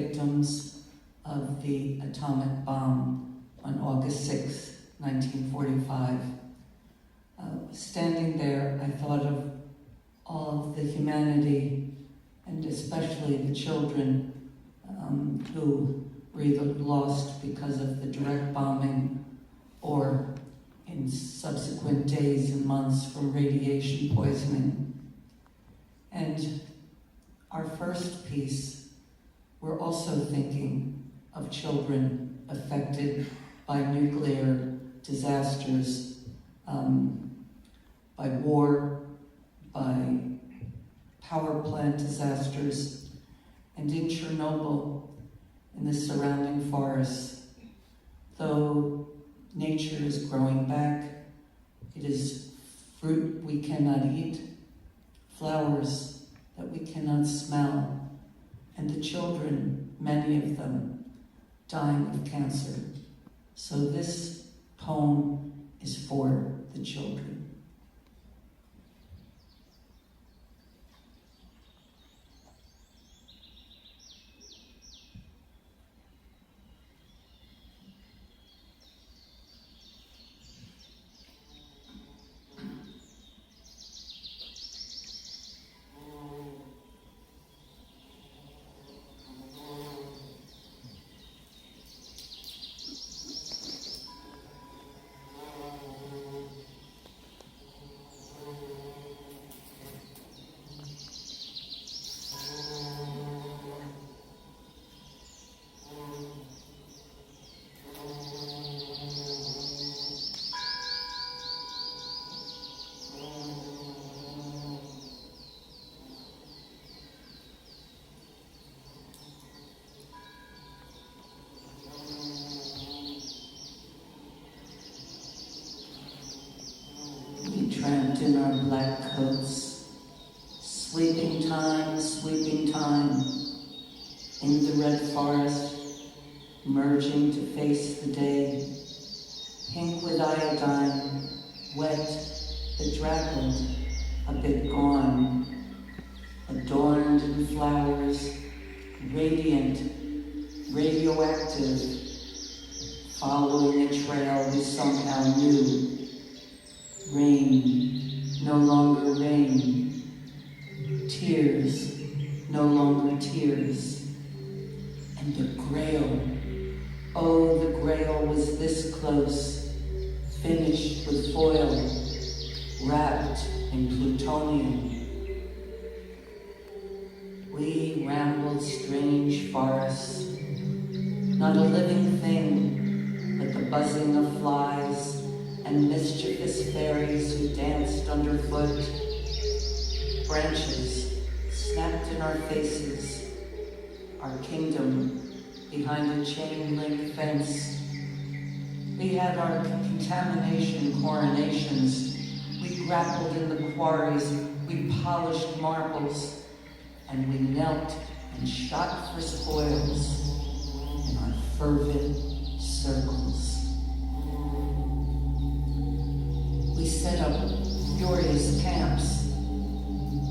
victims of the atomic bomb on August 6, 1945. Standing there, I thought of all of the humanity, and especially the children who were either lost because of the direct bombing or in subsequent days and months from radiation poisoning. And our first piece, we're also thinking of children affected by nuclear disasters, by war, by power plant disasters, and in Chernobyl, in the surrounding forests. Though nature is growing back, it is fruit we cannot eat, flowers that we cannot smell, and the children, many of them, dying of cancer. So this poem is for the children. Tramped in our black coats, sweeping time, in the red forest, merging to face the day, pink with iodine, wet, bedraggled, a bit gone, adorned in flowers, radiant, radioactive, following a trail we somehow knew. Rain, no longer rain. Tears, no longer tears. And the Grail, oh, the Grail was this close, finished with foil, wrapped in plutonium. We rambled strange forests, not a living thing, but the buzzing of flies and mischievous fairies who danced underfoot. Branches snapped in our faces, our kingdom behind a chain-link fence. We had our contamination coronations. We grappled in the quarries, we polished marbles, and we knelt and shot for spoils in our fervent circles. We set up furious camps,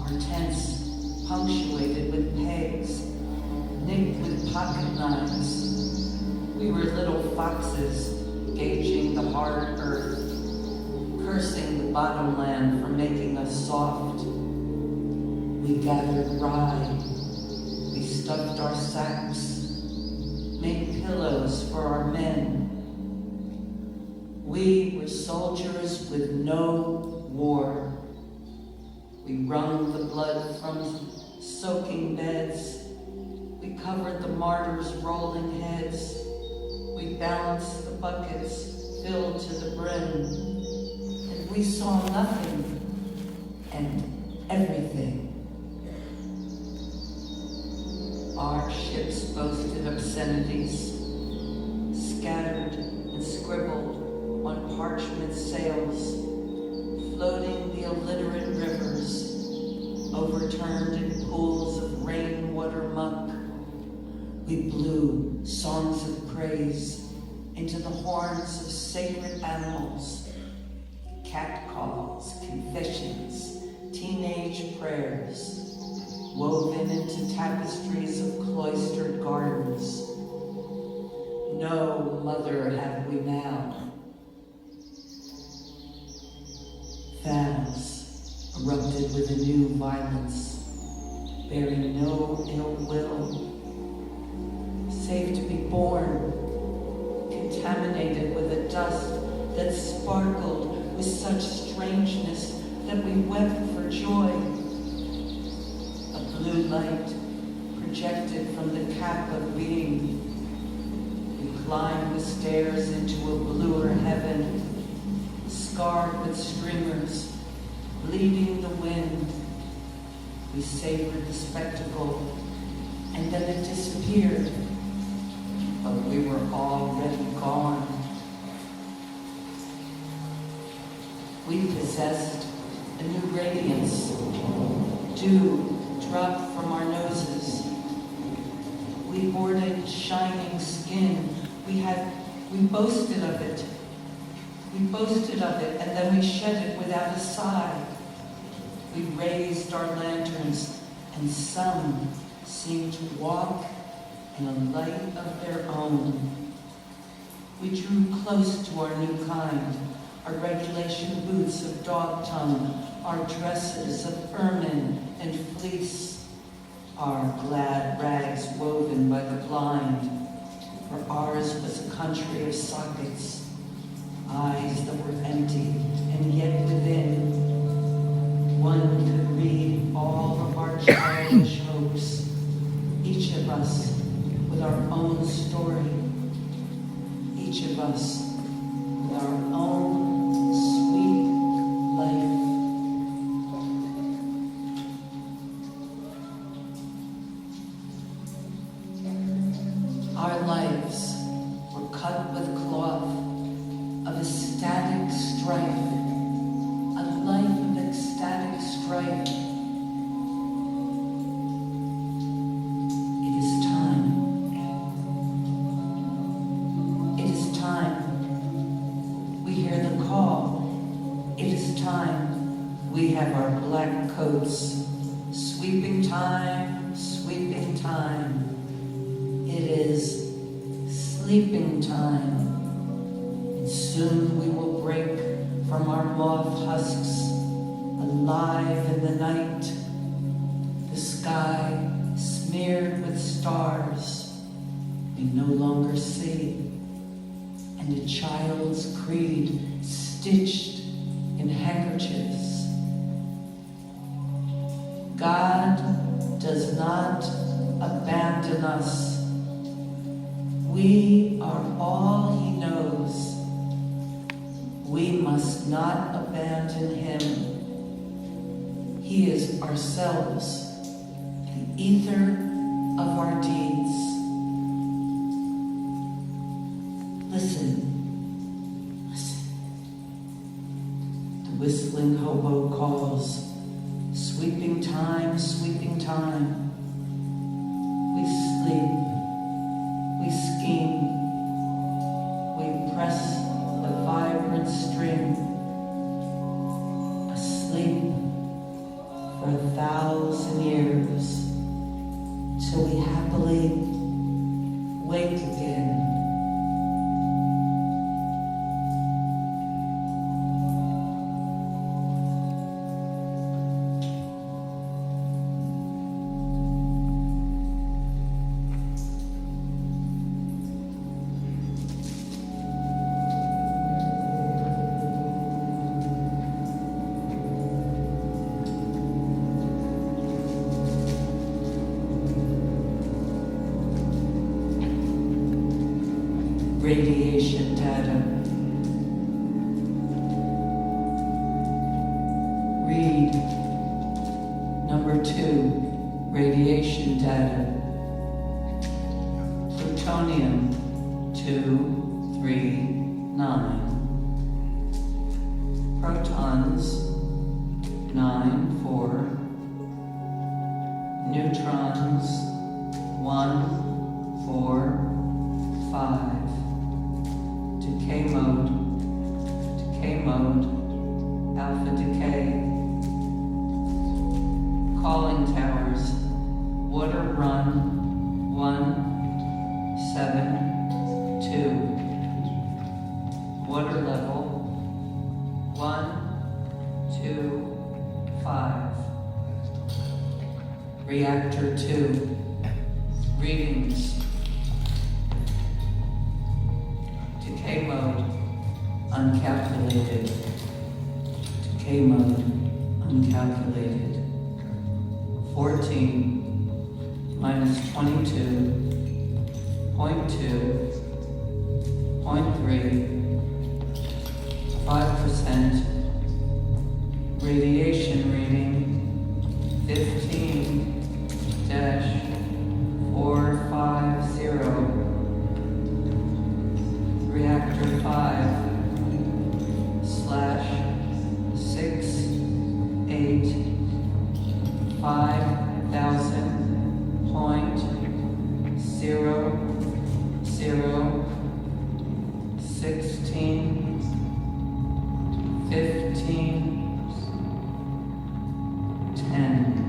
our tents punctuated with pegs, nicked with pocket knives. We were little foxes gauging the hard earth, cursing the bottomland for making us soft. We gathered rye, we stuffed our sacks, made pillows for our men. We were soldiers with no war. We wrung the blood from soaking beds. We covered the martyrs' rolling heads. We balanced the buckets filled to the brim. And we saw nothing and everything. Our ships boasted obscenities, scattered and scribbled on parchment sails, floating the illiterate rivers, overturned in pools of rainwater muck. We blew songs of praise into the horns of sacred animals, catcalls, confessions, teenage prayers. woven into tapestries of cloistered gardens. No mother have we now. Vows erupted with a new violence, bearing no ill will, save to be born, contaminated with a dust that sparkled with such strangeness that we wept for joy. A blue light projected from the cap of being. We climbed the stairs into a bluer heaven, scarred with streamers, bleeding the wind. We savored the spectacle, and then it disappeared. But we were already gone. We possessed a new radiance. Dew dropped from our noses. We hoarded shining skin. We boasted of it. We boasted of it, and then we shed it without a sigh. We raised our lanterns, and some seemed to walk in a light of their own. We drew close to our new kind, our regulation boots of dog tongue, our dresses of ermine and fleece, our glad rags woven by the blind, for ours was a country of sockets, eyes that were empty, and yet within, one could read all of our childish hopes, each of us with our own story, each of us with our own sweet life. Our lives were cut with cloth of ecstatic strife, a life of ecstatic strife. It is time. It is time. We hear the call. It is time. We have our black coats. Sweeping time, sweeping time. It is sleeping time. And soon we will break from our moth husks, alive in the night. The sky smeared with stars we no longer see, and a child's creed stitched in handkerchiefs. God does not abandon us. We are all He knows. We must not abandon Him. He is ourselves, the ether of our deeds. Listen, listen. The whistling hobo calls, sweeping time, sweeping time. We sleep, we scheme, we press the vibrant string, asleep for 1,000 years, till we happily wake again. Radiation data. Read number 2, radiation data. Plutonium 239. Protons 9,4. Neutrons 1,4,5. Decay mode, alpha decay. Calling towers Water run 172. Water level 125. Reactor 2. Readings. Decay mode uncalculated. Decay mode uncalculated. 14 minus 22.2.3 5% radiation reading 15-450. Reactor 5,000.0016.15.10.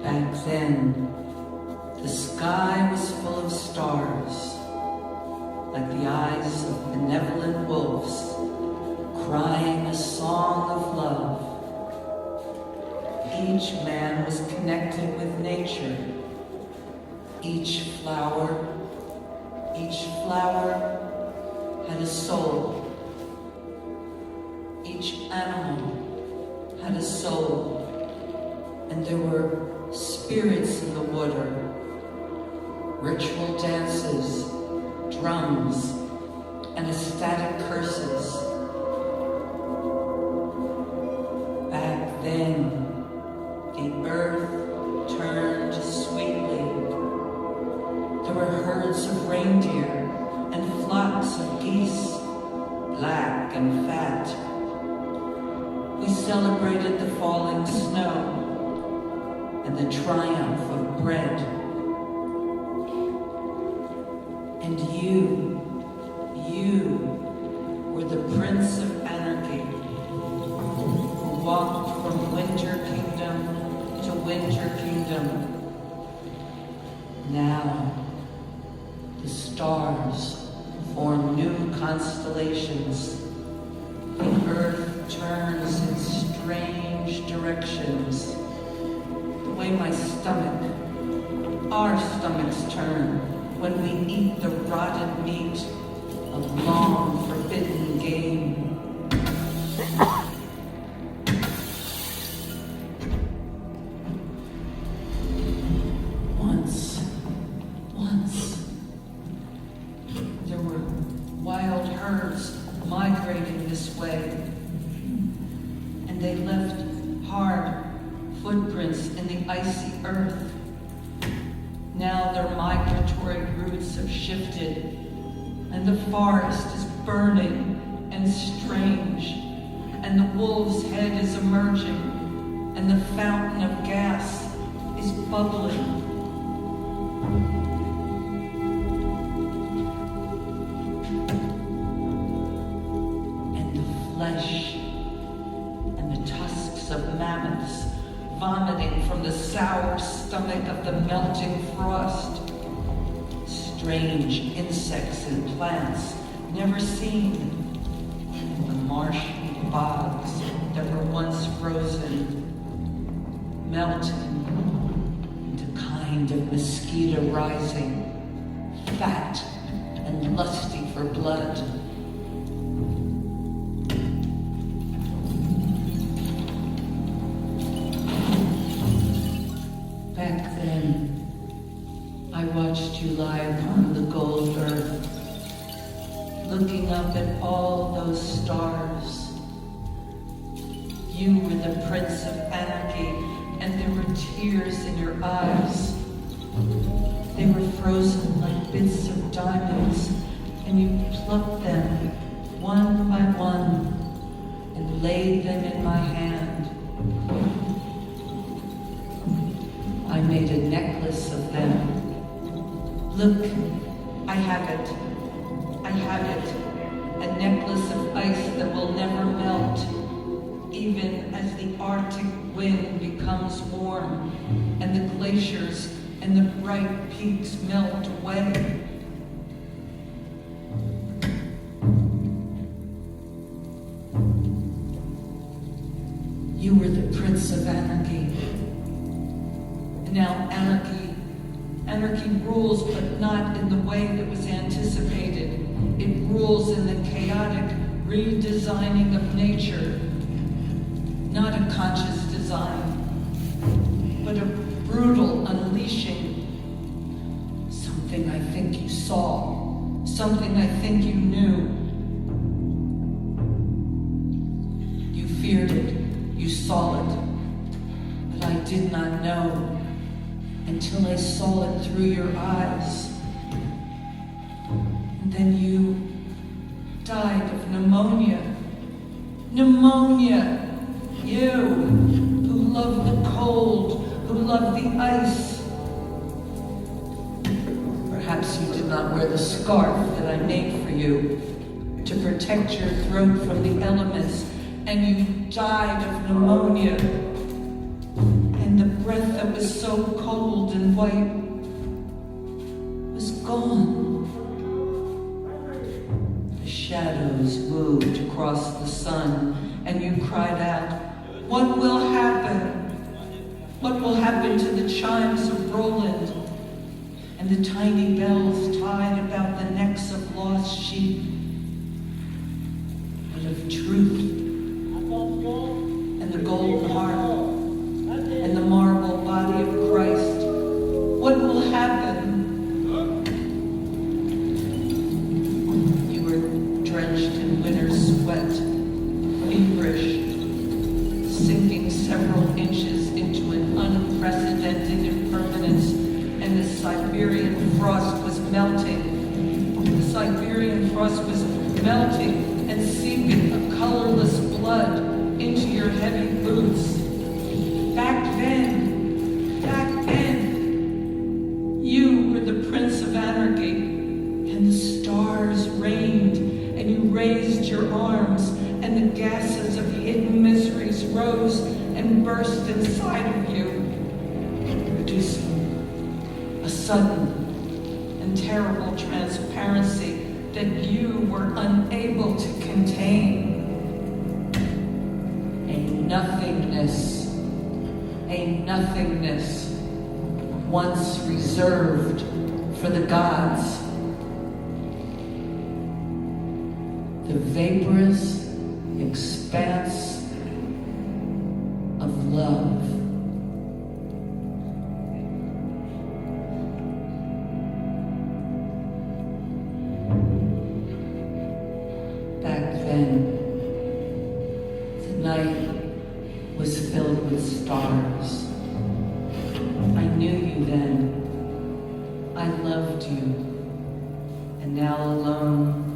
Back then, the sky was full of stars, like the eyes of benevolent wolves, crying a song of love. Each man was connected with nature. Each flower had a soul. Each animal had a soul. And there were spirits in the water, ritual dances, drums, and ecstatic curses. Back then, the earth turned sweetly. There were herds of reindeer and flocks of geese, black and fat. We celebrated the falling snow and the triumph of bread. And you were the Prince of Anarchy, who walked from winter kingdom to winter kingdom. Now, the stars form new constellations. The earth turns in strange directions. The way my stomach, our stomachs turn when we eat the rotted meat of long forbidden game. Once, there were wild herds migrating this way, and they left hard footprints in the icy earth. Now their migratory routes have shifted, and the forest is burning and strange, and the wolf's head is emerging, and the fountain of gas is bubbling. And the flesh and the tusks of mammoths vomiting from the sour stomach of the melting frost. Strange insects and plants never seen in the marshy bogs that were once frozen, melting into kind of mosquito rising, fat and lusty for blood. Back then, I watched you lie upon the gold earth, looking up at all those stars. You were the Prince of Anarchy, and there were tears in your eyes. They were frozen like bits of diamonds, and you plucked them one by one and laid them in my hand. I made a necklace of them. Look, I have it. I have it. A necklace of ice that will never melt, even as the Arctic wind becomes warm and the glaciers and the bright peaks melt away. You were the Prince of Anarchy. And now anarchy rules, but not in the way that was anticipated. It rules in the chaotic redesigning of nature. Not a conscious design, but a brutal unleashing. Something I think you saw, something I think you knew. You feared it, you saw it, but I did not know until I saw it through your eyes. And then you died of pneumonia. Pneumonia! You, who loved the cold, who loved the ice. Perhaps you did not wear the scarf that I made for you to protect your throat from the elements, and you died of pneumonia. And the breath that was so cold and white was gone. The shadows moved across the sun, and you cried out, "What will happen? What will happen to the chimes of Roland and the tiny bells tied about the necks of lost sheep, but of truth and the golden heart and the marble body of Christ? What will happen? You were drenched in winter's sweat, feverish, sinking several inches into an unprecedented impermanence, and the Siberian frost was melting. The Siberian frost was melting and seeping a colorless blood into your heavy boots. Back then, you were the Prince of Anarchy, and the stars rained, and you raised your arms, and the gases of hidden miseries rose and burst inside of you, producing a sudden and terrible transparency that you were unable to contain. A nothingness once reserved for the gods. The vaporous expanse of love. Back then, the night was filled with stars. I knew you then. I loved you. And now alone,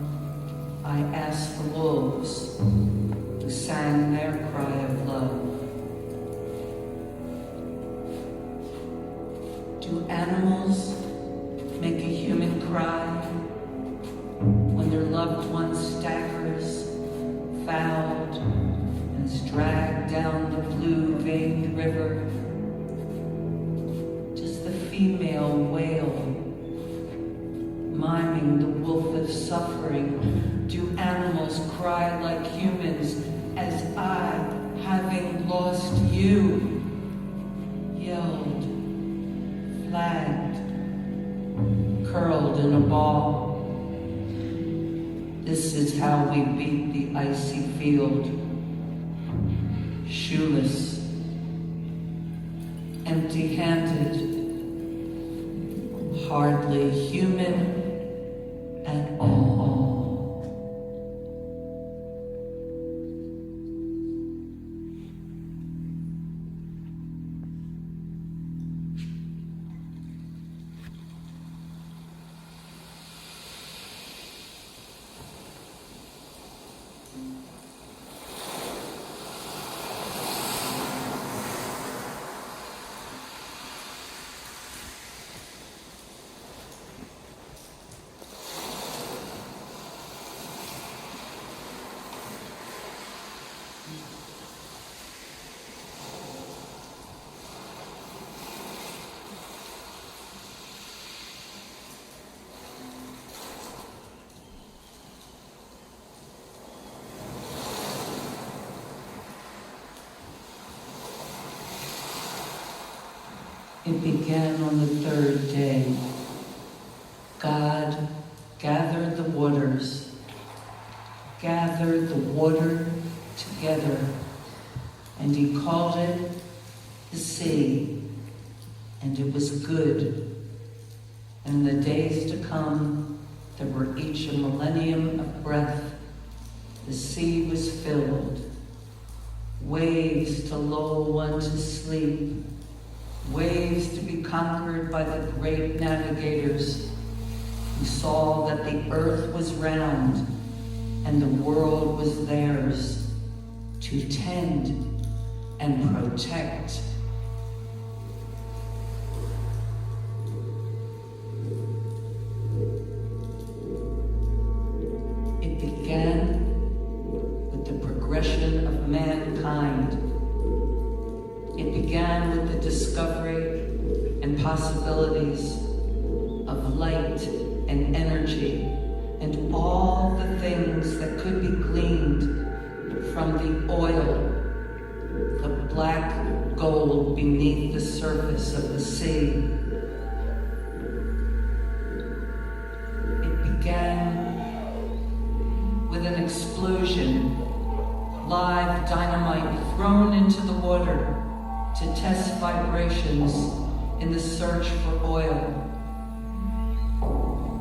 I ask the wolves who sang their cry of love. Do animals make a human cry when their loved one staggers, fouled, and is dragged down the blue-veined river? Does the female wail, miming the wolf of suffering? Do animals cry like humans as I, having lost you, yelled, flagged, curled in a ball? This is how we beat the icy field, shoeless, empty-handed, hardly human at all. It began on the third day. God gathered the waters, gathered the water together, and he called it the sea, and it was good. And in the days to come, there were each a millennium of breath. The sea was filled, waves to lull one to sleep, waves to be conquered by the great navigators who saw that the earth was round and the world was theirs to tend and protect. It began with the progression of mankind. It began with the discovery and possibilities of light and energy and all the things that could be gleaned from the oil, the black gold beneath the surface of the sea. It began with an explosion, live dynamite thrown into the water to test vibrations in the search for oil.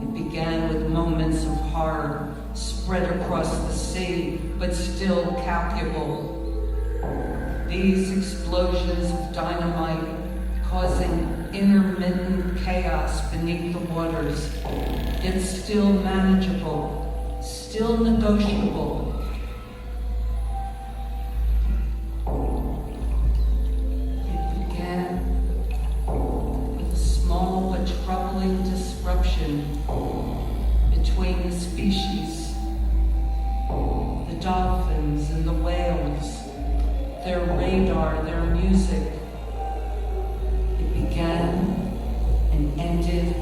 It began with moments of horror spread across the sea, but still calculable. These explosions of dynamite causing intermittent chaos beneath the waters, yet still manageable, still negotiable. It began with a small but troubling disruption between the species, the dolphins and the whales, their radar, their music. It began and ended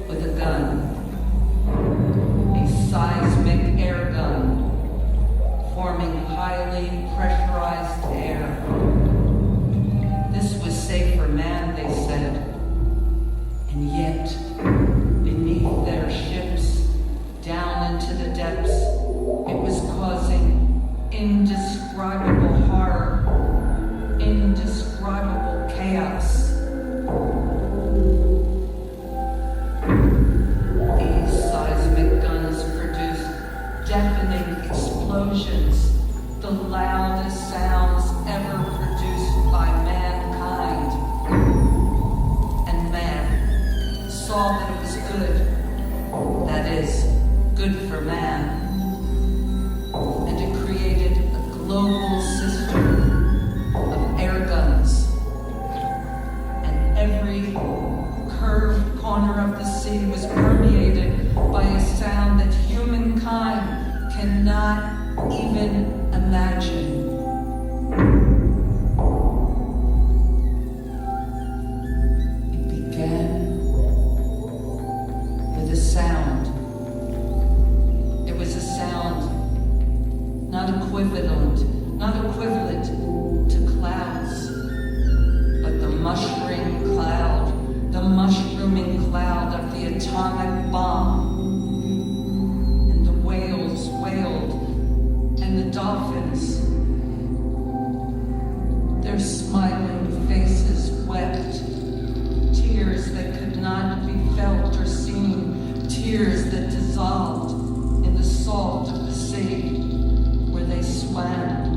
with a gun, a seismic air gun, forming highly pressurized air. This was safe for man, they said, and yet, beneath their ships, down into the depths, it was causing indescribable horror, indescribable chaos. These seismic guns produced deafening explosions, the loudest sounds ever produced by mankind. And man saw that it was good, that is, good for man. And it created a global system of air guns. And every curved corner of the sea was permeated by a sound that humankind cannot even imagine. It began with a sound. It was a sound not equivalent to clouds, but the mushrooming cloud of the atomic bomb. And the whales wailed, and the dolphins, their smiling faces wept, tears that could not be felt or seen, tears that dissolved in the salt of the sea where they swam.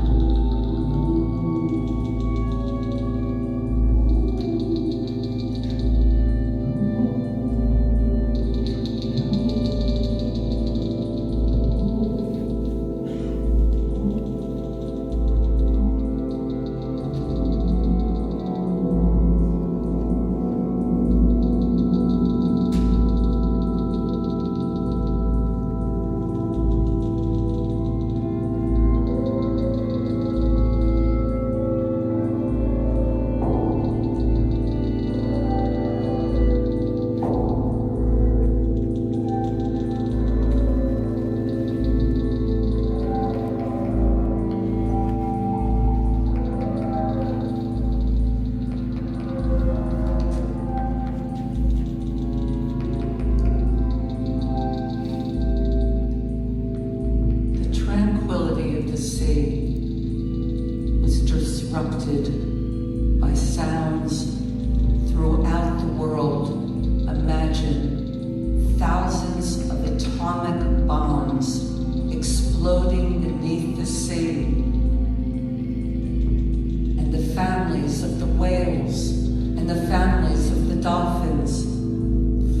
By sounds throughout the world. Imagine thousands of atomic bombs exploding beneath the sea, and the families of the whales and the families of the dolphins.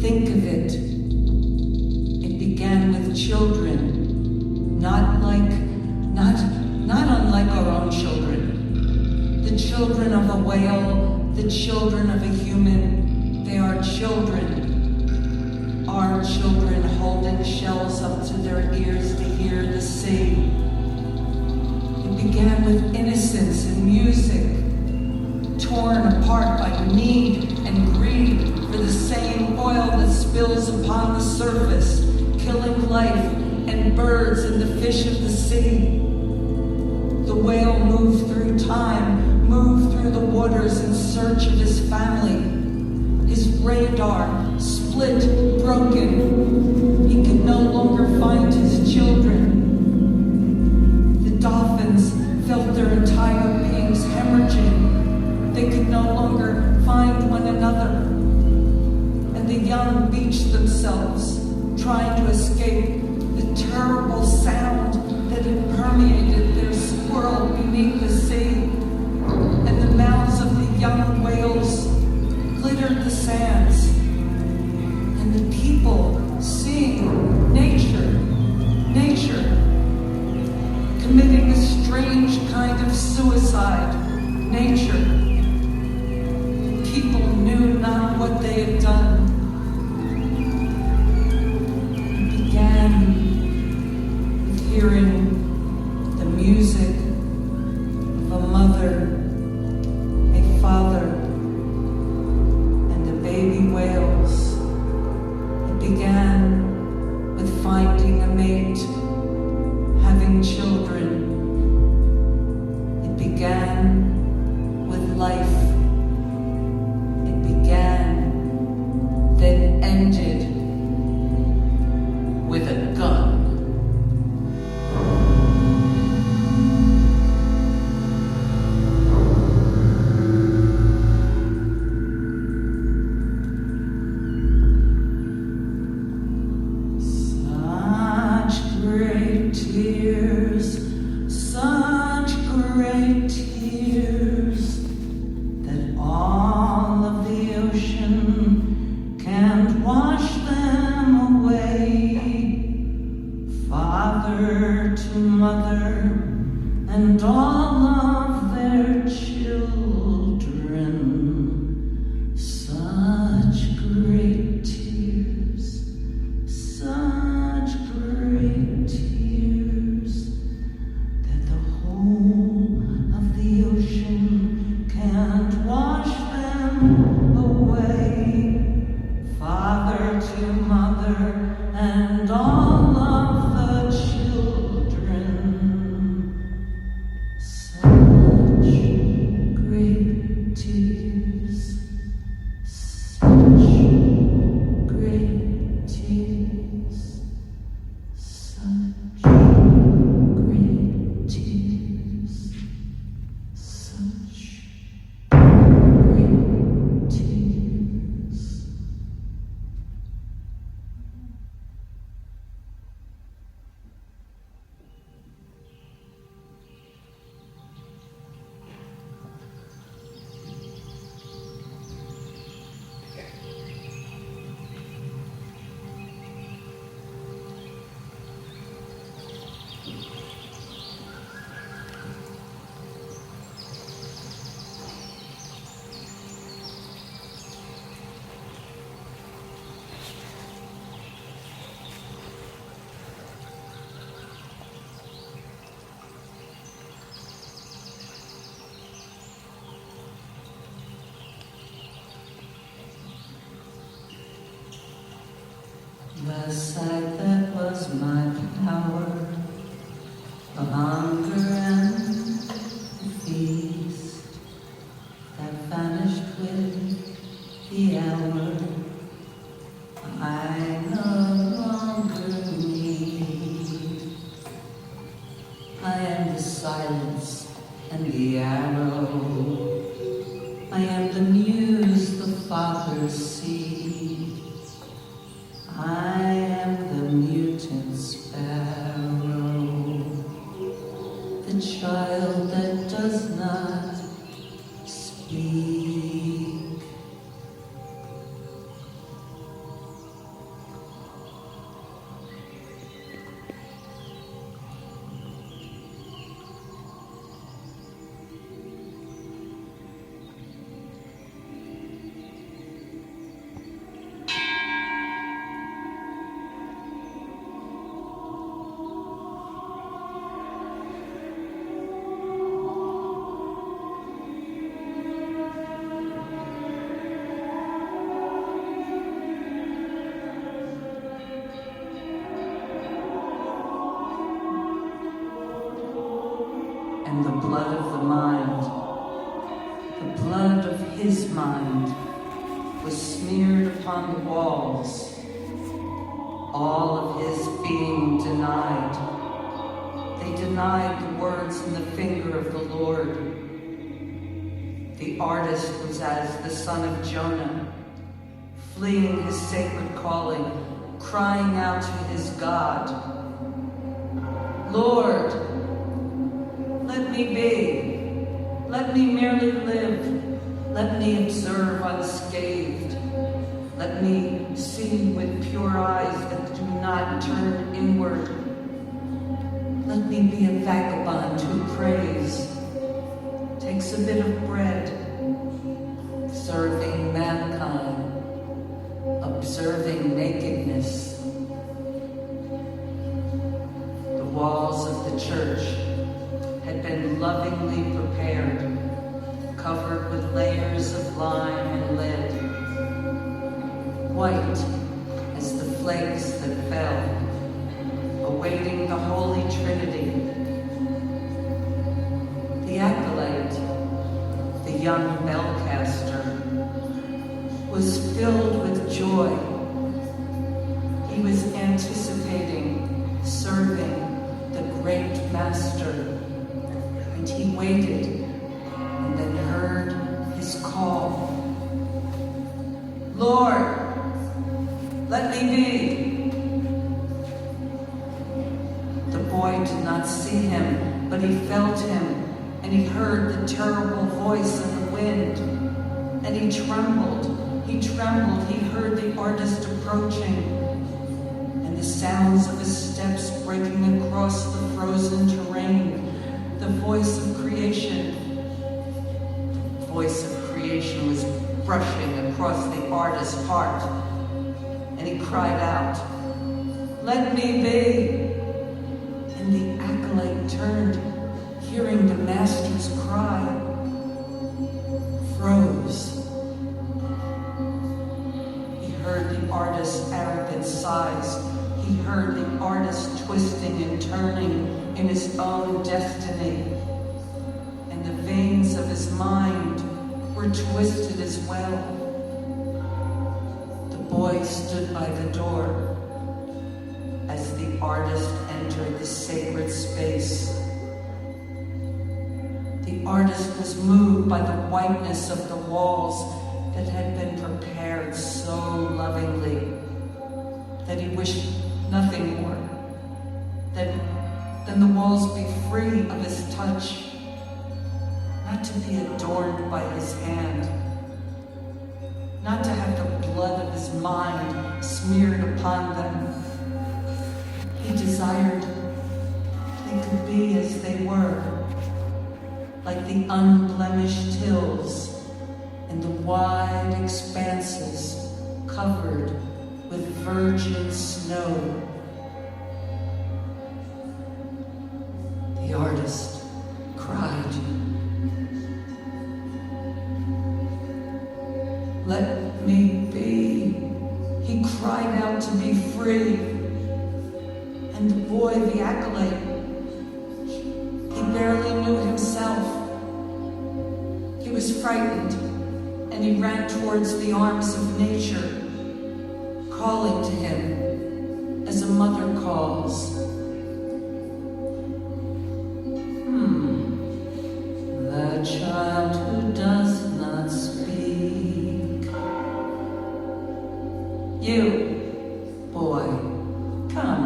Think of it. It began with children, not unlike our own children. The children of a whale, the children of a human, they are children. Our children holding shells up to their ears to hear the sea. It began with innocence and music, torn apart by need and greed for the same oil that spills upon the surface, killing life and birds and the fish of the sea. The whale moved through time, moved through the waters in search of his family. His radar split, broken. He could no longer find his children. The dolphins felt their entire beings hemorrhaging. They could no longer find one another. And the young beached themselves, trying to escape the terrible sound that had permeated their swirl beneath the sea. And the mouths of the young whales glittered the sands. And the people seeing nature, committing a strange kind of suicide, nature. People knew not what they had done. It began with hearing the music of a mother, a father, and the baby whales. It began with finding a mate, having children. It began with life. It began, then ended with a gun. Such great tears, that all of the ocean can't wash them away. Father to mother and all of their children. Such great tears, such great tears, that the whole of the ocean can't wash them away. Father to mother and all of the children. Such great tears, such great tears, such great tears, such great tears. The sight that was my power, the hunger and the feast, that vanished with the hour, I no longer need. I am the silence and the arrow. I am the muse the fathers see. I am the mutant sparrow, the child that does not speak. mind was smeared upon the walls, all of his being denied. They denied the words in the finger of the Lord. The artist was as the son of Jonah, fleeing his sacred calling, crying out to his God, Lord, let me be. Let me merely live. Let me observe unscathed. Let me see with pure eyes that do not turn inward. Let me be a vagabond who prays, takes a bit of bread, serving mankind, observing nakedness. The walls of the church had been lovingly prepared, covered with layers of lime and lead, white as the flakes that fell, awaiting the Holy Trinity. The acolyte, the young bellcaster, was filled with joy. He was anticipating serving the great Master, and he waited and then heard his call. Lord, let me be. The boy did not see him, but he felt him, and he heard the terrible voice of the wind, and he trembled. He trembled. He heard the artist approaching, and the sounds of his steps breaking across the frozen terrain. The voice of creation. The voice of creation was brushing across the artist's heart, and he cried out, "Let me be!" And the acolyte turned, hearing the master's cry, froze. He heard the artist's arrogant sighs. He heard the artist twisting and turning in his own destiny. And the veins of his mind were twisted as well. The boy stood by the door as the artist entered the sacred space. The artist was moved by the whiteness of the walls that had been prepared so lovingly that he wished nothing more than the walls be free of his touch, not to be adorned by his hand, not to have the blood of his mind smeared upon them. He desired they could be as they were, like the unblemished hills and the wide expanses covered with virgin snow. The artist cried, "Let me be." He cried out to be free. And the boy, the acolyte, he barely knew himself. He was frightened, and he ran towards the arms of nature, calling to him as a mother calls. The child who does not speak. You, boy, come.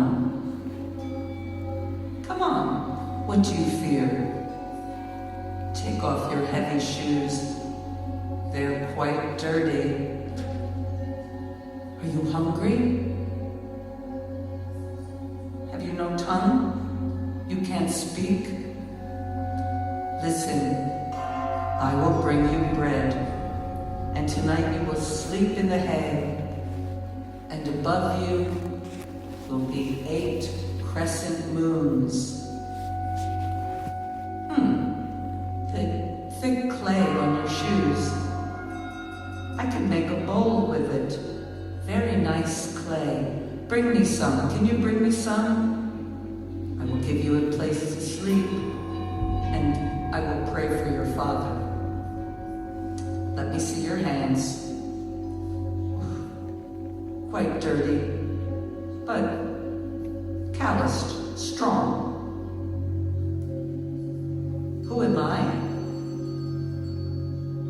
Come on, what do you fear? Take off your heavy shoes. They're quite dirty. Are you hungry? Have you no tongue? You can't speak? Listen, I will bring you bread, and tonight you will sleep in the hay, and above you will be 8 crescent moons. The thick clay on your shoes. I could make a bowl with it. Very nice clay. Bring me some. Can you bring me some? I will give you a place to sleep, and I will pray for your father. Let me see your hands. Quite dirty, but calloused, strong. Who am I?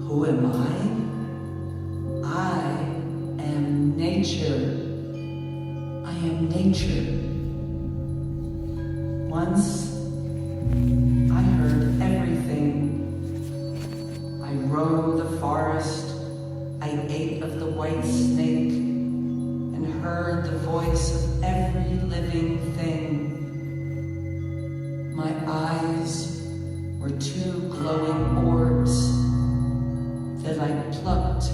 Who am I? I am nature. I am nature. Once, I heard everything. I roamed the forest. I ate of the white snake and heard the voice of every living thing. My eyes were two glowing orbs that I plucked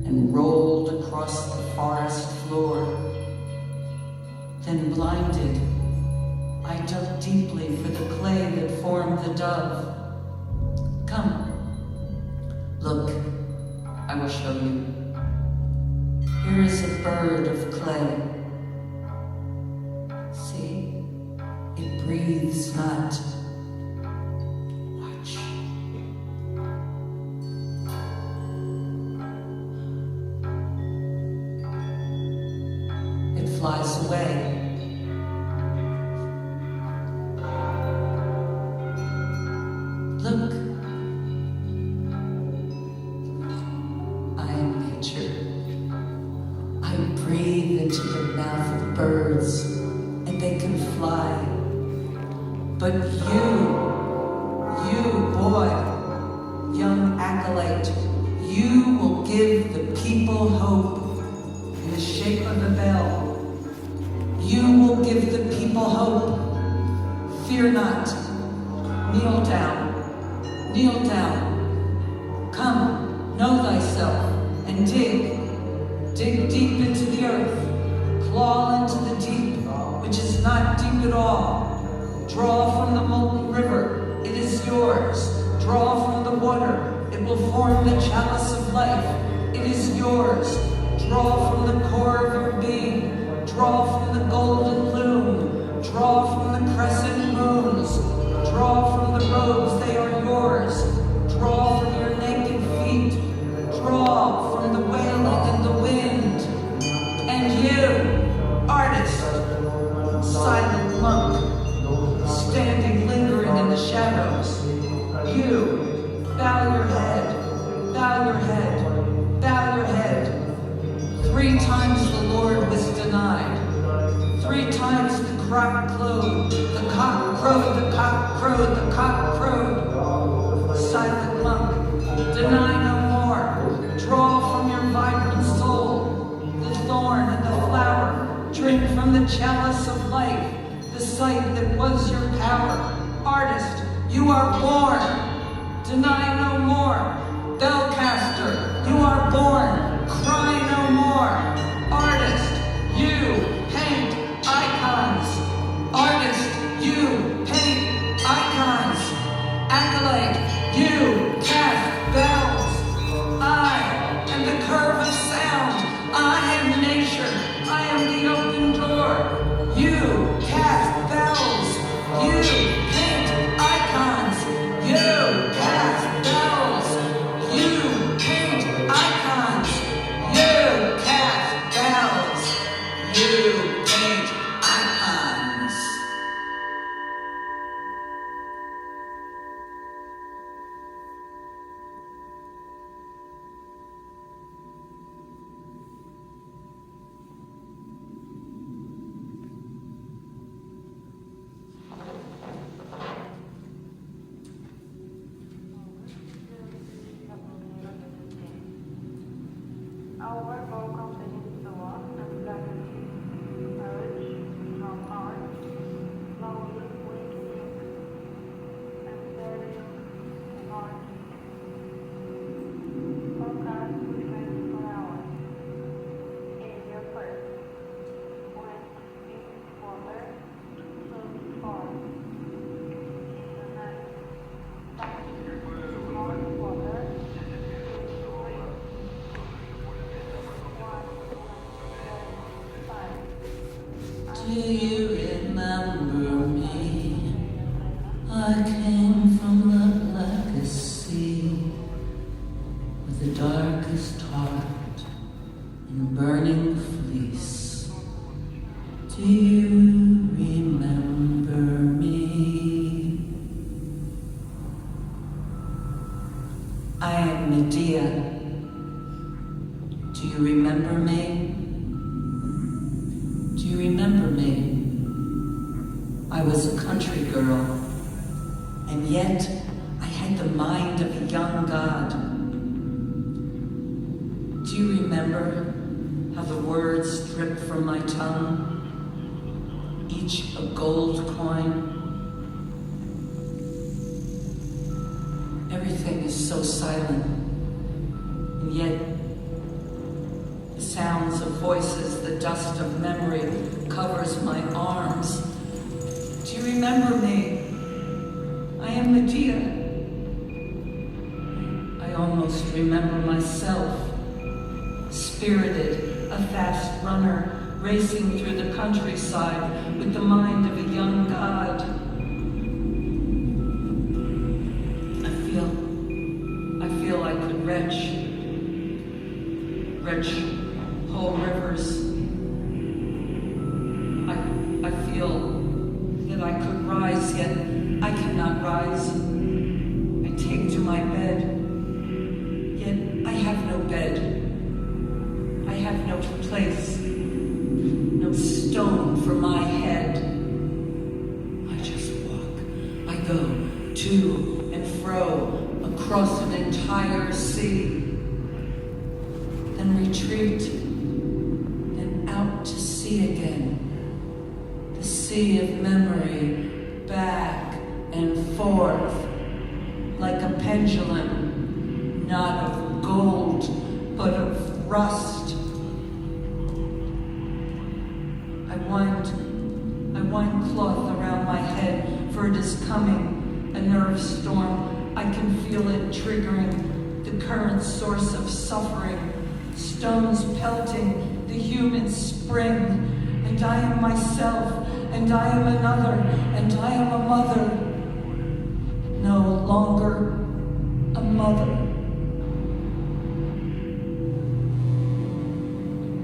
and rolled across the forest floor. Then blinded, I dug deeply for the clay that formed the dove. Come, look, I will show you. Here is a bird of clay. See, it breathes not. Watch. It flies away. Look, I am nature. I breathe into the mouth of birds, and they can fly. But you boy, young acolyte, you will give the people hope in the shape of a bell. You will give the people hope. Fear not. Kneel down. Kneel down. Come, know thyself, and dig. Dig deep into the earth. Claw into the deep, which is not deep at all. Draw from the molten river. It is yours. Draw from the water. It will form the chalice of life. It is yours. Draw from the core of your being. Draw from the golden loom. Draw from the crescent moons. Draw from the robes, they are yours. Draw from your naked feet. Draw from the wailing in the wind. And you, artist, silent monk, standing lingering in the shadows. You, bow your head, bow your head, bow your head. 3 times the Lord was denied. 3 times the cock crowed, the cock crowed, the cock crowed, the cock crowed. Silent monk, deny no more. Draw from your vibrant soul the thorn and the flower. Drink from the chalice of life, the sight that was your power. Artist, you are born. Deny no more. Bellcaster, you are born. Cry no more. Artist, you paint icons. Artist, you paint icons. Acolyte, you cast bells. I am the curve of sound. I am nature. I am the open door. You cast bells. You paint icons. You cast bells. You paint icons. You cast bells. You paint icons. Our vocal peninsula and gravity emerge from north, slowly weakening and bearing north. Forecast for 24 hours. Area first. West east quarter, slowly fall. In the night, south north quarter, Do you remember me? I came from the blackest sea, with burning fleece. Do you remember me? I am Medea. Do you remember me? Do you remember me? I was a country girl, and yet I had the mind of a young god. Do you remember how the words dripped from my tongue, each a gold coin? Everything is so silent, and yet the sounds of voices, the dust of memory covers my arms. Do you remember me? I am Medea. I almost remember myself, spirited, a fast runner, racing through the countryside with the mind of a young god. I feel I could retch whole rivers. I feel that I could rise, yet I cannot rise. I take to my bed, yet I have no bed. I have no place, no stone for my head. I just walk. I go to and fro across an entire sea, then retreat, and out to sea again. The sea of memory, back and forth, like a pendulum, not of gold, but of rust. I wind cloth around my head, for it is coming, a nerve storm. I can feel it triggering the current source of suffering, stones pelting the human spring, and I am myself, and I am another, and I am a mother, no longer a mother.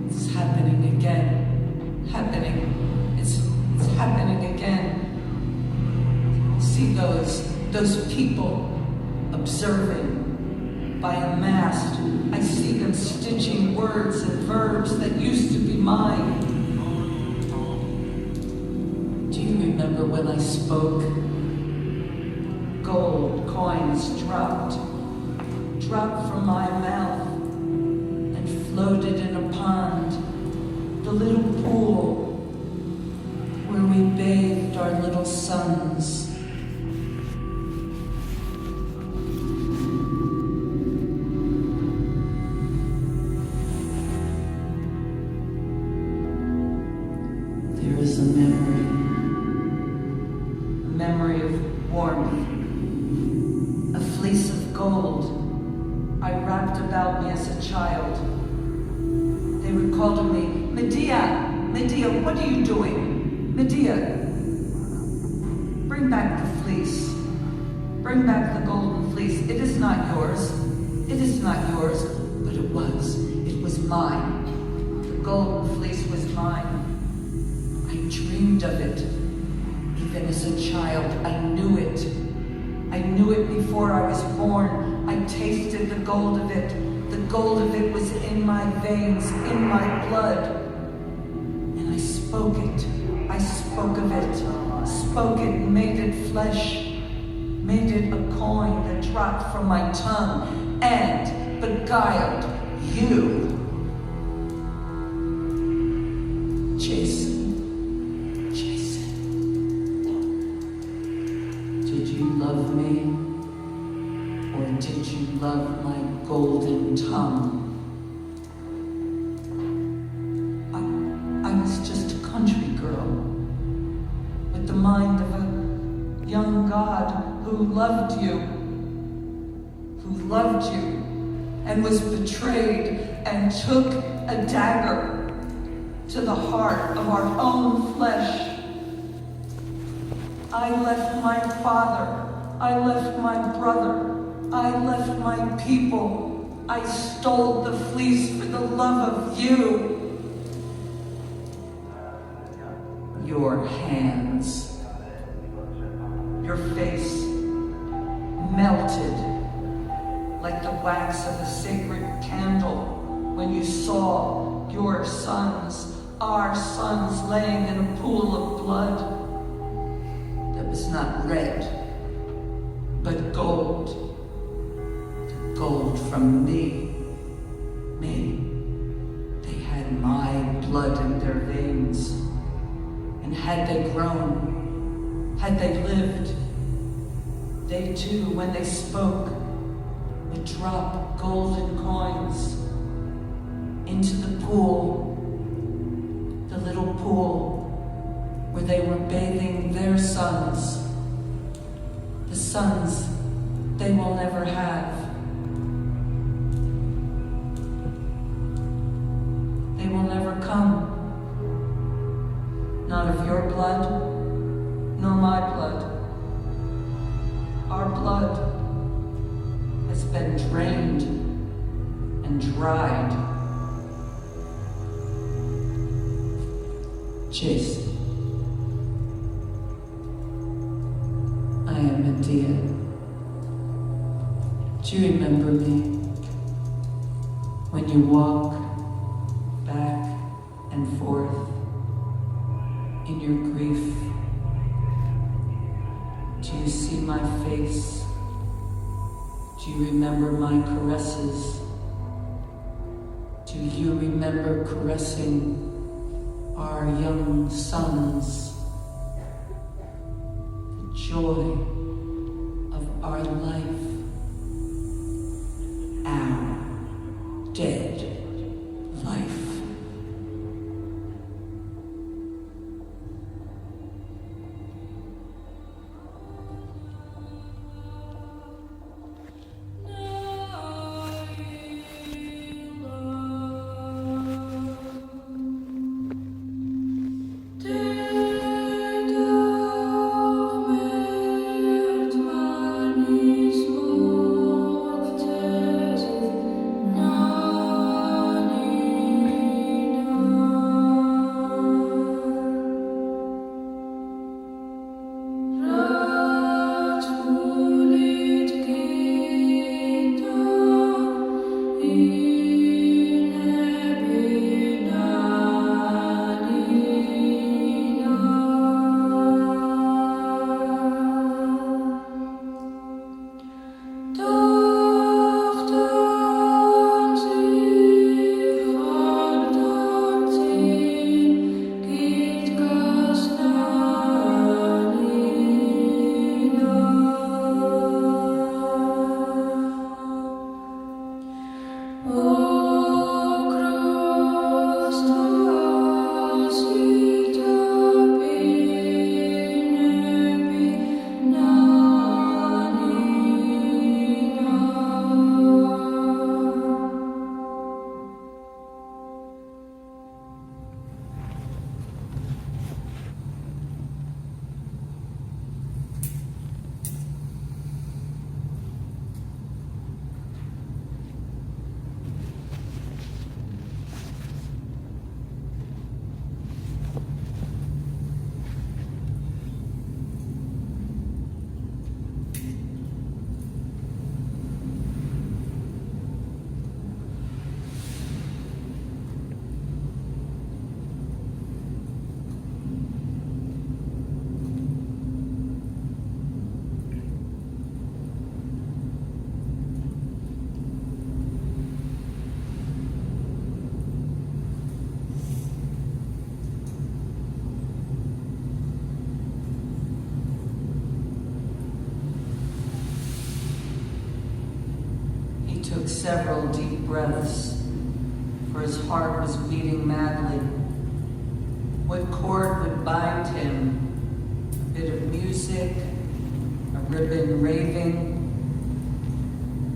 It's happening again. It's happening again. See those people observing by a mast. I see them stitching words and verbs that used to be mine. Do you remember when I spoke? Gold coins dropped from my mouth and floated in a pond, the little pool where we bathed our little sons. There is a memory of warmth, a fleece of gold I wrapped about me as a child. They would call to me, Medea, Medea, what are you doing? Medea, bring back the fleece. Bring back the golden fleece. It is not yours. It is not yours, but it was. It was mine. The golden fleece was mine. I dreamed of it. Even as a child, I knew it. I knew it before I was born. I tasted the gold of it. The gold of it was in my veins, in my blood. And I spoke it. I spoke of it. Spoke it, made it flesh. Made it a coin that dropped from my tongue and beguiled you. Jason. Did you love me? Or did you love my golden tongue? I was just a country girl with the mind of a young god who loved you, and was betrayed and took a dagger to the heart of our own flesh. I left my father, I left my brother, I left my people, I stole the fleece for the love of you. Your hands, your face melted like the wax of a sacred candle when you saw your sons, our sons, laying in a pool of blood that was not red, but gold. Gold from me. They had my blood in their veins. And had they grown, had they lived, they too, when they spoke, would drop golden coins into the pool, the little pool where they were bathing their sons, the sons they will never have. They will never come. Not of your blood, nor my blood. Our blood has been drained and dried. Jason, I am Medea. Do you remember me? When you walk back and forth in your grief, do you see my face? Do you remember my caresses? Do you remember caressing our young sons? The joy of our life, our dead life. Took several deep breaths, for his heart was beating madly. What cord would bind him? A bit of music, a ribbon raving?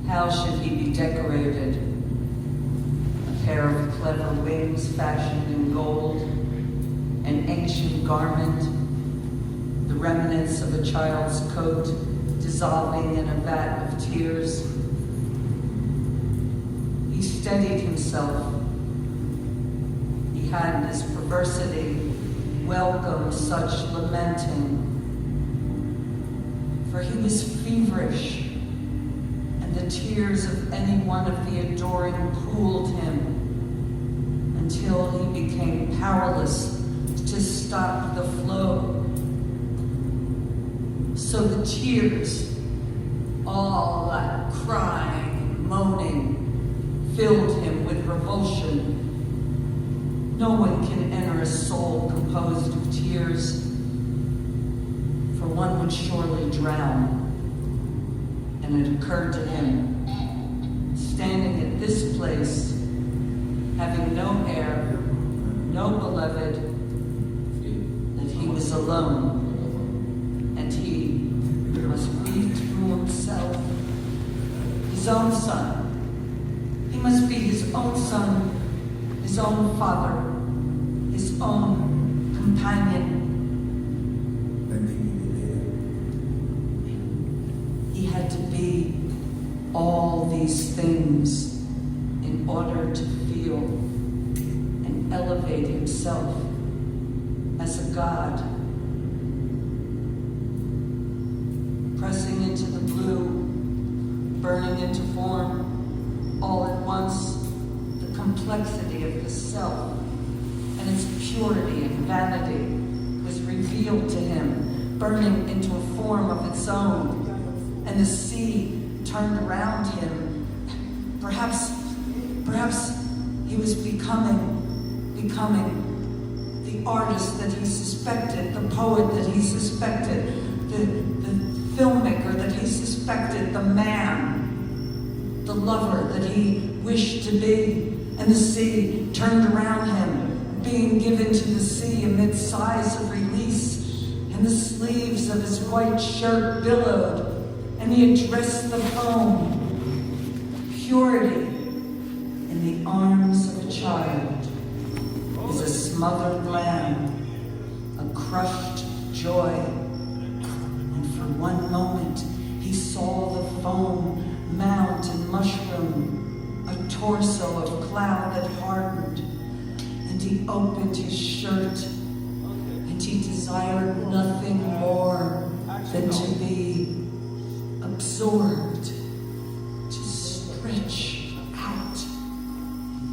How should he be decorated? A pair of clever wings fashioned in gold, an ancient garment, the remnants of a child's coat dissolving in a vat of tears. steadied himself. He had in his perversity welcomed such lamenting, for he was feverish, and the tears of any one of the adoring cooled him until he became powerless to stop the flow. So the tears, all that crying and moaning, filled him with revulsion. No one can enter a soul composed of tears, for one would surely drown. And it occurred to him, standing at this place, having no heir, no beloved, that he was alone, and he must be to himself his own son. He must be his own son, his own father, his own companion. He had to be all these things in order to feel and elevate himself as a god. Pressing into the blue, burning into form, all at once, the complexity of the self and its purity and vanity was revealed to him, burning into a form of its own. And the sea turned around him. Perhaps he was becoming the artist that he suspected, the poet that he suspected, the filmmaker that he suspected, the man, the lover that he wished to be. And the sea turned around him, being given to the sea amid sighs of release, and the sleeves of his white shirt billowed, and he addressed the foam. Purity in the arms of a child is a smothered lamb, a crushed joy. And for one moment, he saw the foam mount and mushroom, a torso of cloud that hardened. And he opened his shirt, and he desired nothing more than to be absorbed, to stretch out,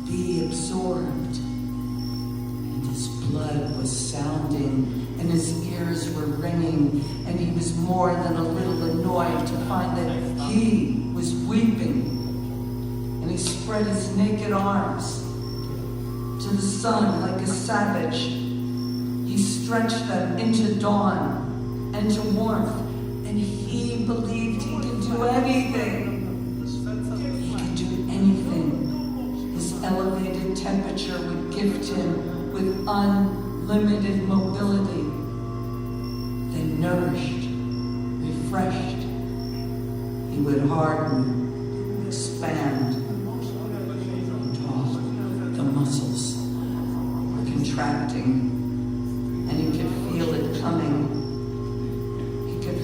be absorbed. And his blood was sounding, and his ears were ringing, and he was more than a little annoyed to find that he was weeping. And he spread his naked arms to the sun like a savage. He stretched them into dawn and to warmth, and he believed he could do anything. He could do anything. His elevated temperature would gift him with unlimited mobility. Then nourished, refreshed, he would harden, expand, and all the muscles were contracting, and he could feel it coming.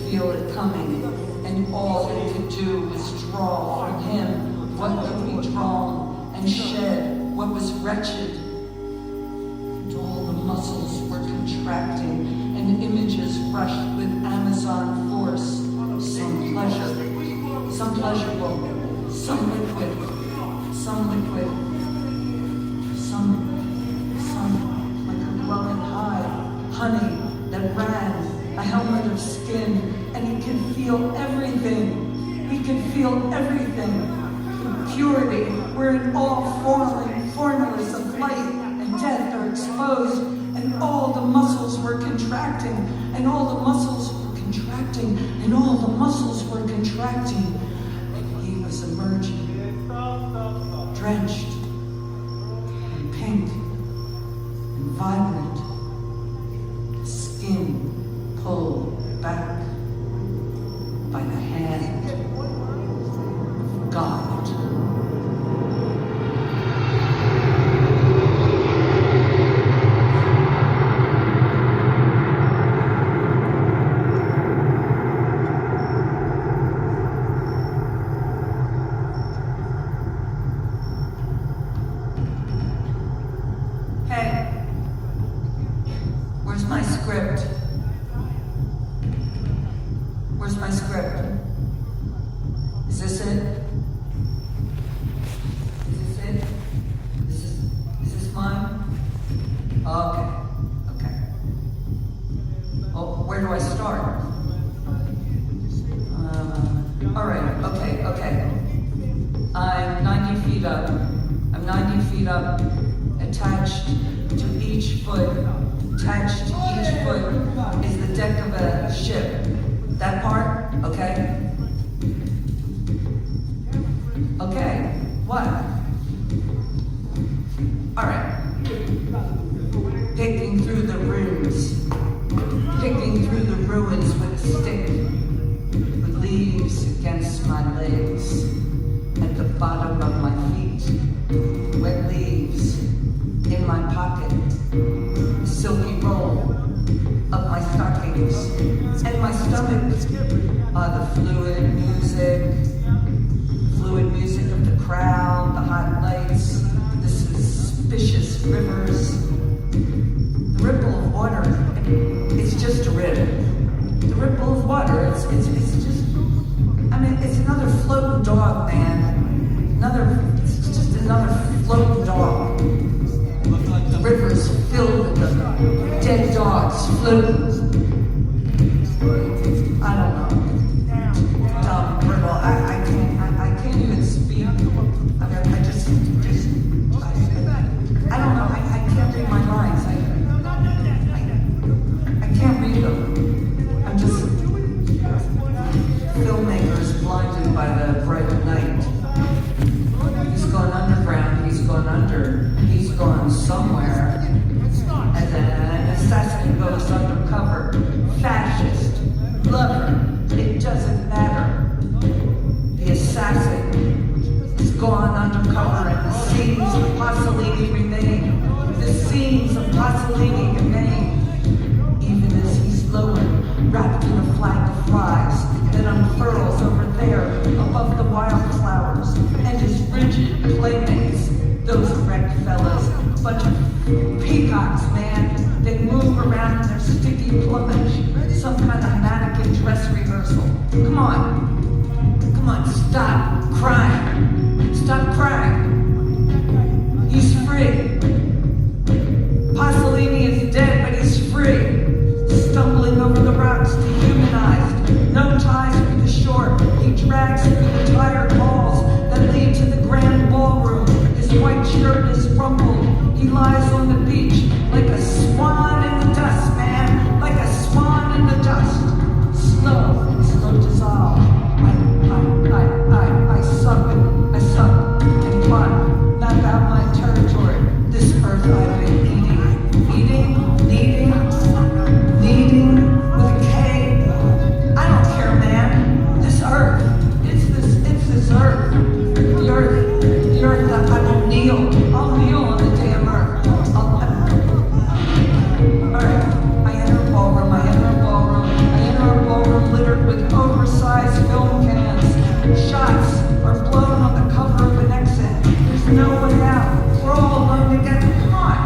Feel it coming, and all it could do was draw from him what could be drawn, and shed what was wretched. And all the muscles were contracting, and images rushed with Amazon force. Some pleasurable, some liquid, some like a glowing hive, honey that ran, a helmet of skin, and he could feel everything. He could feel everything. The purity, wherein all formulas of life and death are exposed, and all the muscles were contracting, and all the muscles were contracting, and all the muscles were contracting. And he was emerging, drenched, and pink, and vibrant, skin pulled back by the hand of God. script? Where's my script? Is this it? Is this it? Is this mine? Okay. Okay. Oh, where do I start? All right. Okay. Okay. I'm 90 feet up. I'm 90 feet up, attached to each foot. Attached to each foot is the deck of a ship. That part? Okay. Okay. What? All right. Picking through the ruins. Picking through the ruins with a stick. With leaves against my legs. At the bottom of my feet. Wet leaves in my pocket. A silky roll of my stockings. And my stomach. The fluid music of the crowd, the hot lights, the suspicious rivers. The ripple of water, it's just a ripple. The ripple of water, it's just, I mean, it's another floating dog, man. It's just another floating dog. The river's filled with the dead dogs floating. I don't know. Dumb, brittle. I can't even speak. I don't know. I can't read my lines. I can't read them. I'm just filmmakers blinded by the bright night. He's gone underground. He's gone under. He's gone somewhere. And then an assassin goes undercover. Fascist. Lover. It doesn't matter. The assassin is gone undercover and the scenes of Pasolini remain. The scenes of Pasolini remain. Even as he's lowered, wrapped in a flag of flies that unfurls over there above the wildflowers. And his rigid playmates, those wrecked fellas, a bunch of peacocks, man. They move around in their sticky plumage. Some kind of mannequin dress rehearsal. Come on. Come on, stop crying. Stop crying. He's free. Pasolini is dead, but he's free. Stumbling over the rocks, dehumanized. No ties with the shore. He drags through the tired halls that lead to the grand ballroom. His white shirt is rumpled. He lies on the beach like a swan in the dust, man. Like a swan in the dust. Slow dissolve. I suck and plot, map out my territory. This earth I've been needing with a K. I don't care, man. This earth, it's this earth. The earth that I will kneel. I'll kneel on the damn earth. Alright, I enter a ballroom littered with oversized film cans. Shots are blown on the cover of an exit. There's no way out. We're all alone together. Come on.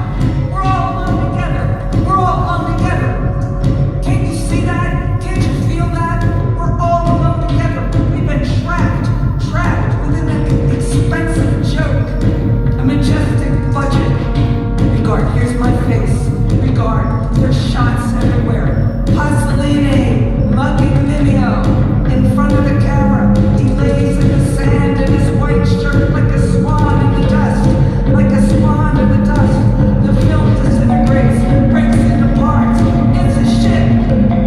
We're all alone together. We're all alone together. Can't you see that? Can't you feel that? We're all alone together. We've been trapped within an expensive joke. A majestic budget. Regard, here's my face. Regard, there's shots everywhere. Pasolini, mugging Mimeo. In front of the camera, he lays in the sand in his white shirt like a swan in the dust. Like a swan in the dust. The film disintegrates, breaks into parts. It's a ship.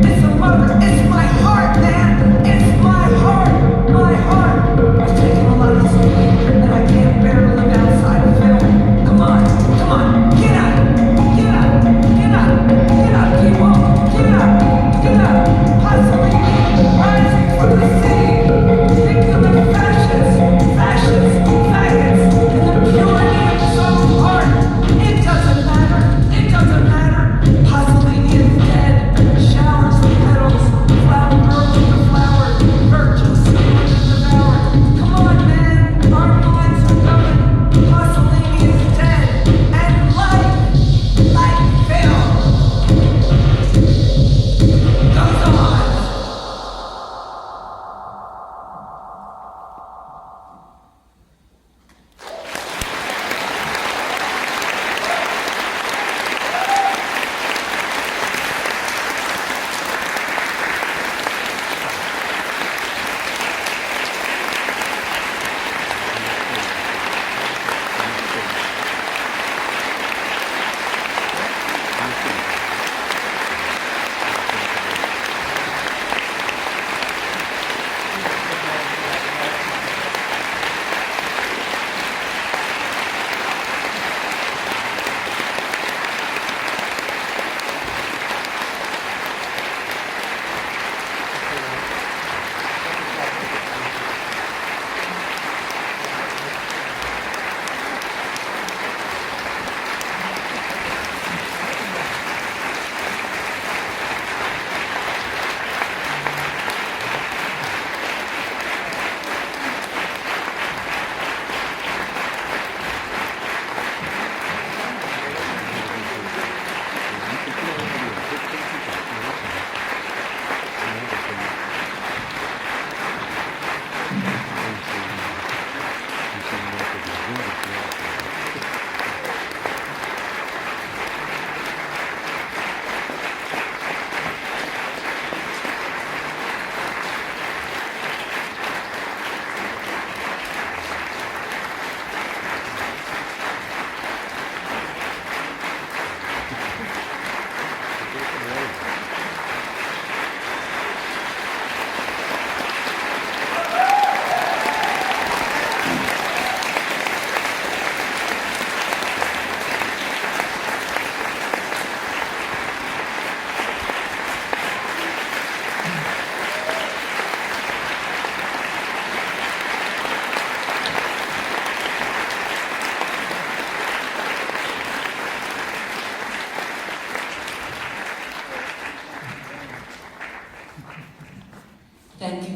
It's a mother. It's my heart, man. It's my heart. My heart. I've taken a lot of sleep, and I can't bear to live outside of film. Come on. Get up. Get up. Get up. Get up. Keep on.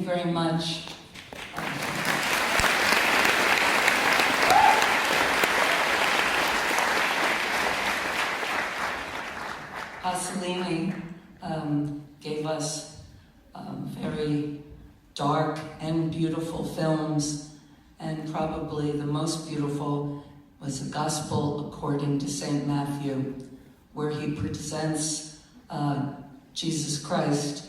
very much. Pasolini gave us very dark and beautiful films, and probably the most beautiful was the Gospel according to St. Matthew, where he presents Jesus Christ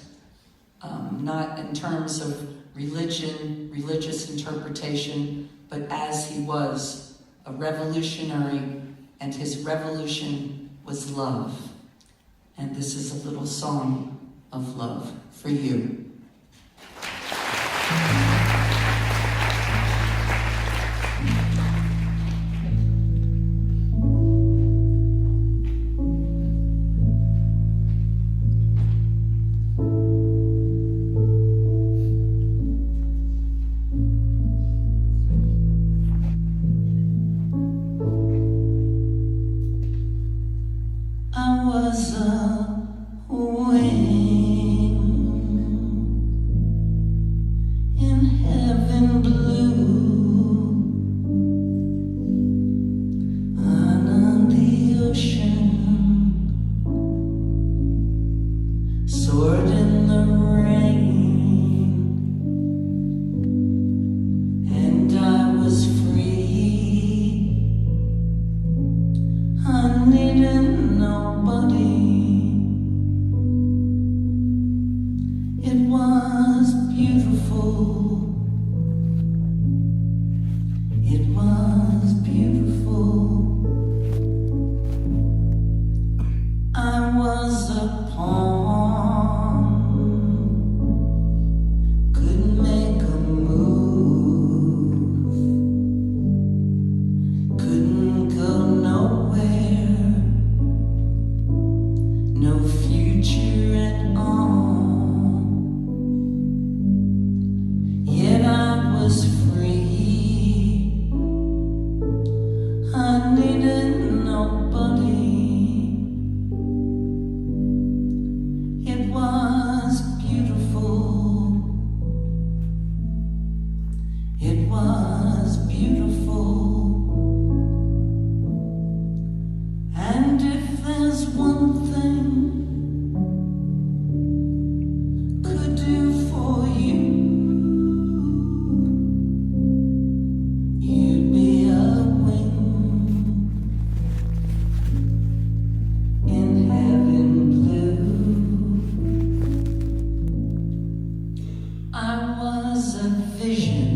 not in terms of religious interpretation, but as he was a revolutionary, and his revolution was love. And this is a little song of love for you. I was a wing in heaven blue, on the ocean, soared in the rain, and I was free. I needed nobody. It was beautiful. It was beautiful. I was a pawn, couldn't make a move, couldn't go nowhere, no future at all. Yet I was free. I needed nobody. It was beautiful. It was beautiful. And if there's one thing could do for you, you'd be a wing in heaven blue. I was a vision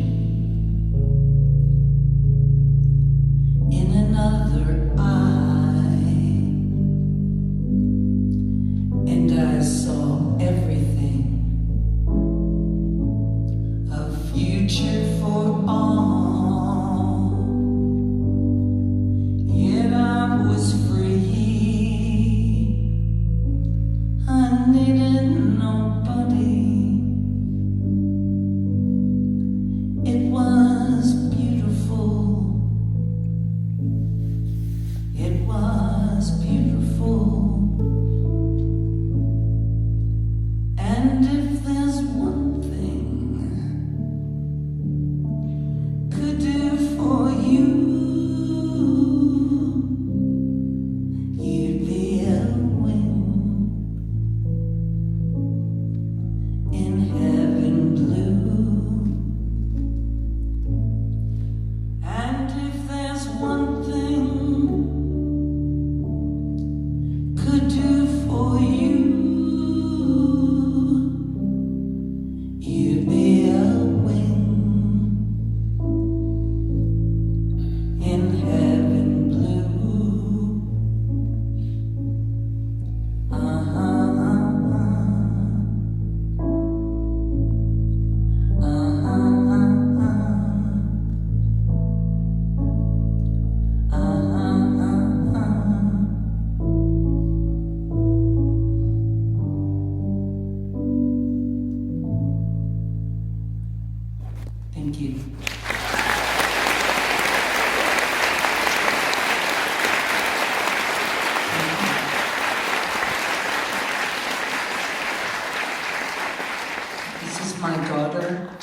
in another eye.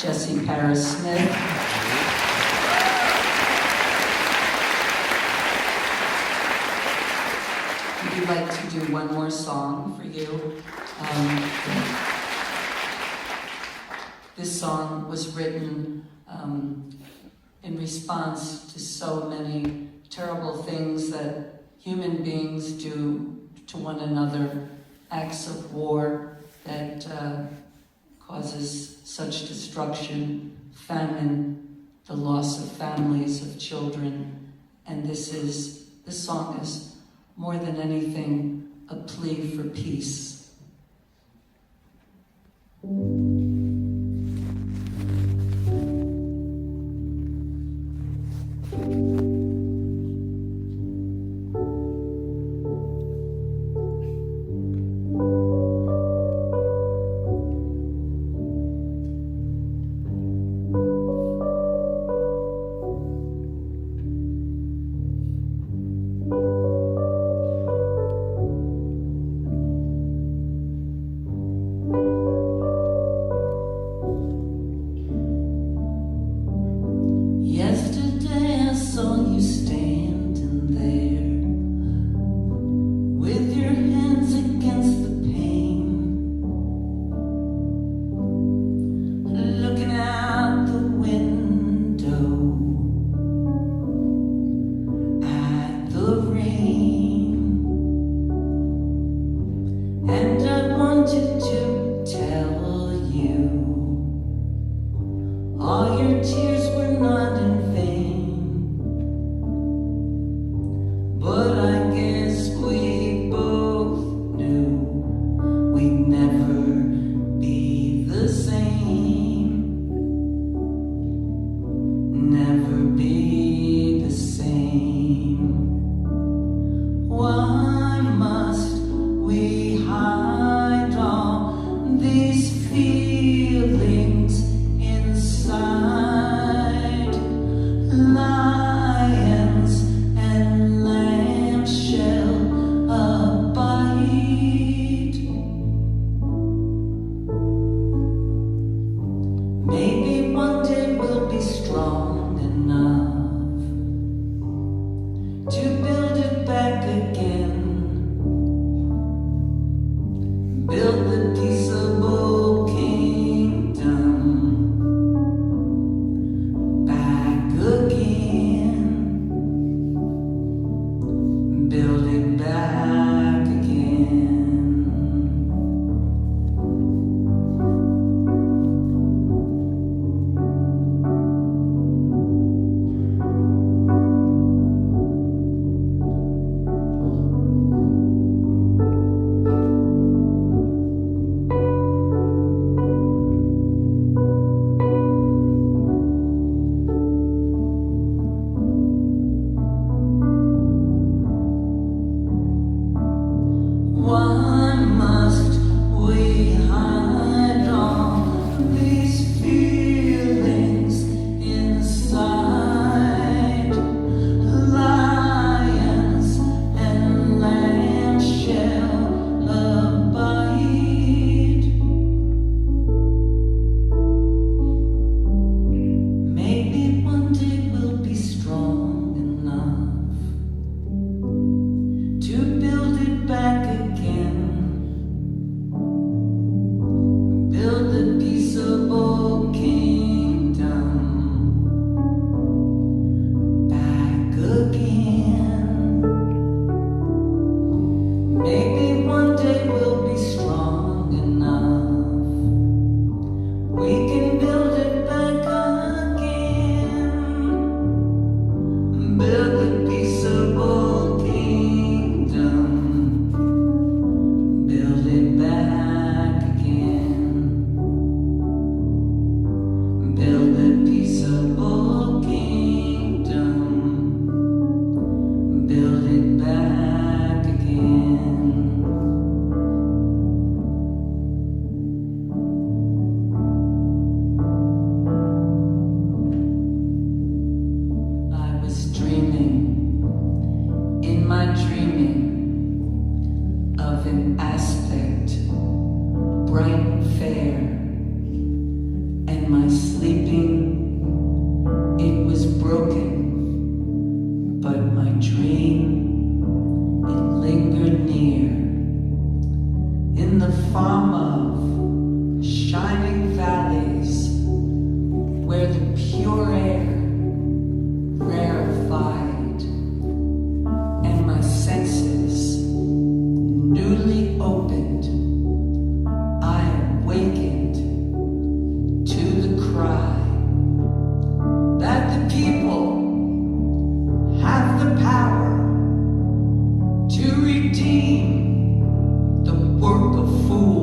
Patti Smith. We'd like to do one more song for you. This song was written in response to so many terrible things that human beings do to one another, acts of war that causes such destruction, famine, the loss of families, of children. And this song is more than anything a plea for peace. Yesterday I saw you standing there with your hands against the pane, looking out the window at the rain. And I wanted to tell you all your tears were not in vain, but I guess we both knew we'd never be the same, never be the same. Why must we hide all these feelings inside? Lions and lambs shall abide. Maybe one day we'll be strong enough to build it back again, build the peaceable kingdom back again, build it back again. Why must we hide all these feelings inside? Lions and lambs shall abide. Maybe one day we'll be strong enough to build it back again, build the peaceable kingdom back again. Maybe one day we'll be strong enough, we can build it back again, build the peaceable kingdom, build it back again, build the peaceable kingdom, build it back again. I was dreaming, in my dreaming, of an aspect bright and fair, and in my sleeping, it was broken, but my dream, it lingered near. In the farm of shining valleys, where the pure air rarefied, and my senses newly opened, I awakened to the cry that the people have the power to redeem the work of fools.